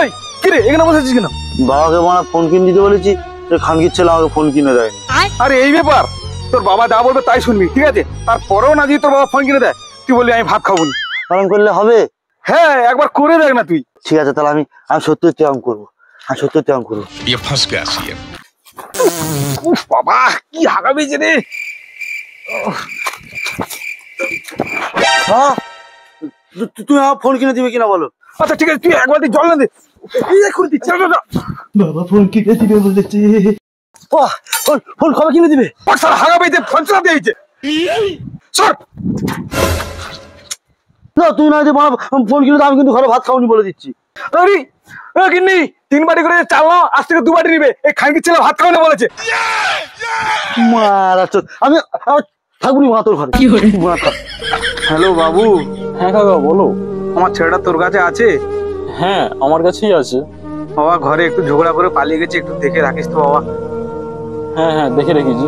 এই কি রে এখানে বসেছিস কেন? বাবাকে বানা ফোন কিনে দিতে বলেছি, খানকির ছেলে আমাকে ফোন কিনে দেয়নি। আরে এই ব্যাপার, তোর বাবা যা বলবে তাই শুনবি, ঠিক আছে? তারপরেও না যদি তোর বাবা ফোন কিনে দেয়, তুই বললি আমি ভাত খাবো না। পালন করলে হবে? হ্যাঁ একবার করে দেখ না তুই। ঠিক আছে তাহলে আমি সত্যি ত্যাগ করবো, আমি সত্যি ত্যাগ করবো। উফ বাবা কি হাগা বেজে রে। তুই আমার ফোন কিনে দিবি কিনা বলো? আচ্ছা ঠিক আছে, তুই একবার জল না দে। বাবা ফোন কিনে দিবে বলেছে। ফোন কবে কিনে দিবে? হাগা বেজে ফোন চালাতে হয়েছে। না তুই না ফোন কিনে আমি কিন্তু ঘরে ভাত খাওনি বলে দিচ্ছি। আরে কিন্নি 3 বাটি করে চাল নাও, আজ থেকে 2 বাটি নিবে। এই খানকির ছেলে ভাত খাওয়া বলেছে। মারা আমি থাকবো মা তোর ঘরে। হ্যালো বাবু। হ্যাঁ কাকা বলো। আমার ছেলেটা তোর কাছে আছে? হ্যাঁ আমার কাছেই আছে। বাবা ঘরে একটু ঝগড়া করে পালিয়ে গেছে, একটু দেখে রাখিস তো বাবা। হ্যাঁ হ্যাঁ দেখে রেখেছি।